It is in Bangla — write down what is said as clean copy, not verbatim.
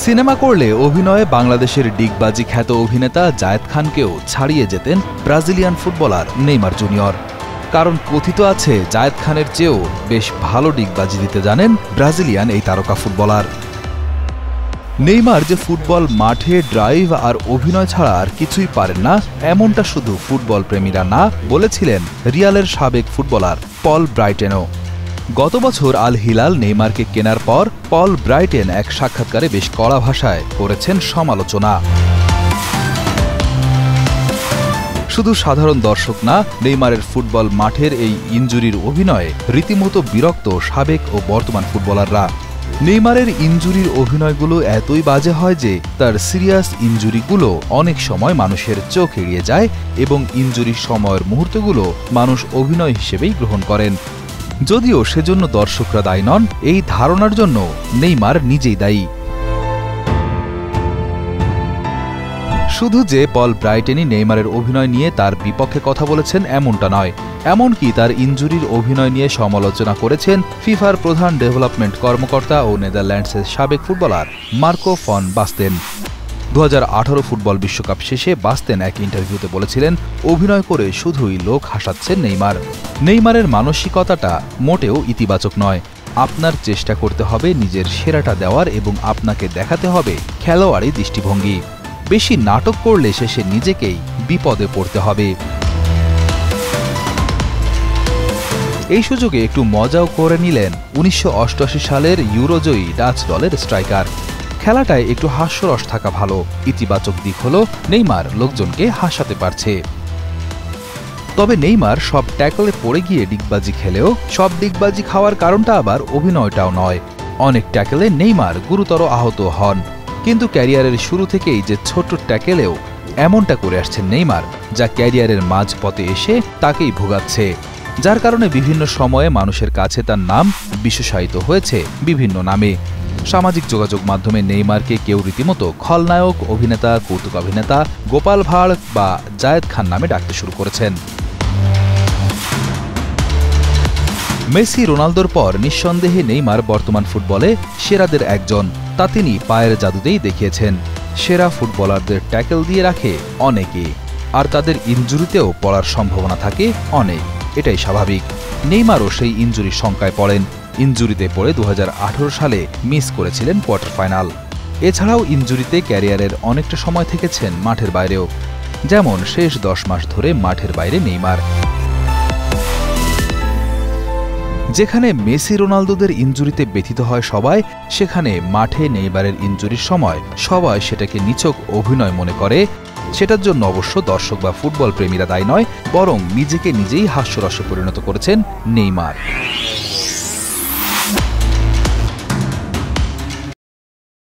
সিনেমা করলে অভিনয়ে বাংলাদেশের ডিগবাজি খ্যাত অভিনেতা জায়েদ খানকেও ছাড়িয়ে যেতেন ব্রাজিলিয়ান ফুটবলার নেইমার জুনিয়র। কারণ কথিত আছে জায়েদ খানের চেয়েও বেশ ভালো ডিগবাজি দিতে জানেন ব্রাজিলিয়ান এই তারকা ফুটবলার। নেইমার যে ফুটবল মাঠে ড্রাইভ আর অভিনয় ছাড়া আর কিছুই পারেন না, এমনটা শুধু ফুটবল প্রেমীরা না, বলেছিলেন রিয়ালের সাবেক ফুটবলার পল ব্রাইটেনও। গত বছর আল হিলাল নেইমারকে কেনার পর পল ব্রাইটেন এক সাক্ষাৎকারে বেশ কড়া ভাষায় করেছেন সমালোচনা। শুধু সাধারণ দর্শক না, নেইমারের ফুটবল মাঠের এই ইনজুরির অভিনয়ে রীতিমতো বিরক্ত সাবেক ও বর্তমান ফুটবলাররা। নেইমারের ইনজুরির অভিনয়গুলো এতই বাজে হয় যে তার সিরিয়াস ইনজুরিগুলো অনেক সময় মানুষের চোখ এড়িয়ে যায় এবং ইনজুরির সময়ের মুহূর্তগুলো মানুষ অভিনয় হিসেবেই গ্রহণ করেন। যদিও সেজন্য দর্শকরা দায়ী নন, এই ধারণার জন্য নেইমার নিজেই দায়ী। শুধু যে পল ব্রাইটেনই নেইমারের অভিনয় নিয়ে তার বিপক্ষে কথা বলেছেন এমনটা নয়, এমনকি তার ইনজুরির অভিনয় নিয়ে সমালোচনা করেছেন ফিফার প্রধান ডেভেলপমেন্ট কর্মকর্তা ও নেদারল্যান্ডসের সাবেক footballer Marco von Basten. 2018 football বিশ্বকাপ শেষে বাস্তেন এক ইন্টারভিউতে বলেছিলেন, অভিনয় করে শুধুই লোক হাসাচ্ছেন নেইমার। নেইমারের মানসিকতাটা মোটেও ইতিবাচক নয়। আপনার চেষ্টা করতে হবে নিজের সেরাটা দেওয়ার এবং আপনাকে দেখাতে হবে খেলোয়াড়ি দৃষ্টিভঙ্গি। বেশি নাটক করলে শেষে নিজেকেই বিপদে পড়তে হবে। এই সুযোগে একটু মজাও করে নিলেন 1988 সালের ইউরোজয়ী ডাচ দলের স্ট্রাইকার। খেলাটায় একটু হাস্যরস থাকা ভালো। ইতিবাচক দিক হলো নেইমার লোকজনকে হাসাতে পারছে। তবে নেইমার সব ট্যাকলে পড়ে গিয়ে ডিগবাজি খেলেও সব ডিগবাজি খাওয়ার কারণটা আবার অভিনয়টাও নয়। অনেক ট্যাকলে নেইমার গুরুতর আহত হন, কিন্তু ক্যারিয়ারের শুরু থেকেই যে ছোট্ট ট্যাকেলেও এমনটা করে আসছেন নেইমার, যা ক্যারিয়ারের মাঝপথে এসে তাকেই ভোগাচ্ছে, যার কারণে বিভিন্ন সময়ে মানুষের কাছে তার নাম বিশেষায়িত হয়েছে বিভিন্ন নামে। সামাজিক যোগাযোগ মাধ্যমে নেইমারকে কেউ রীতিমতো খলনায়ক, অভিনেতা, কৌতুক অভিনেতা, গোপাল ভাঁড় বা জায়েদ খান নামে ডাকতে শুরু করেছেন। মেসি, রোনালদোর পর নিঃসন্দেহে নেইমার বর্তমান ফুটবলে সেরাদের একজন। তা তিনি পায়ের জাদুতেই দেখিয়েছেন। সেরা ফুটবলারদের ট্যাকেল দিয়ে রাখে অনেকে, আর তাদের ইনজুরিতেও পড়ার সম্ভাবনা থাকে অনেক। এটাই স্বাভাবিক। নেইমারও সেই ইনজুরির শঙ্কায় পড়েন। ইনজুরিতে পড়ে 2018 সালে মিস করেছিলেন কোয়ার্টার ফাইনাল। এছাড়াও ইনজুরিতে ক্যারিয়ারের অনেকটা সময় থেকেছেন মাঠের বাইরেও, যেমন শেষ 10 মাস ধরে মাঠের বাইরে নেইমার। যেখানে মেসি, রোনালদোদের ইনজুরিতে ব্যথিত হয় সবাই, সেখানে মাঠে নেইমারের ইনজুরির সময় সবাই সেটাকে নিছক অভিনয় মনে করে। সেটার জন্য অবশ্য দর্শক বা ফুটবল প্রেমীরা দায়ী নয়, বরং নিজেকে নিজেই হাস্যরসে পরিণত করেছেন নেইমার।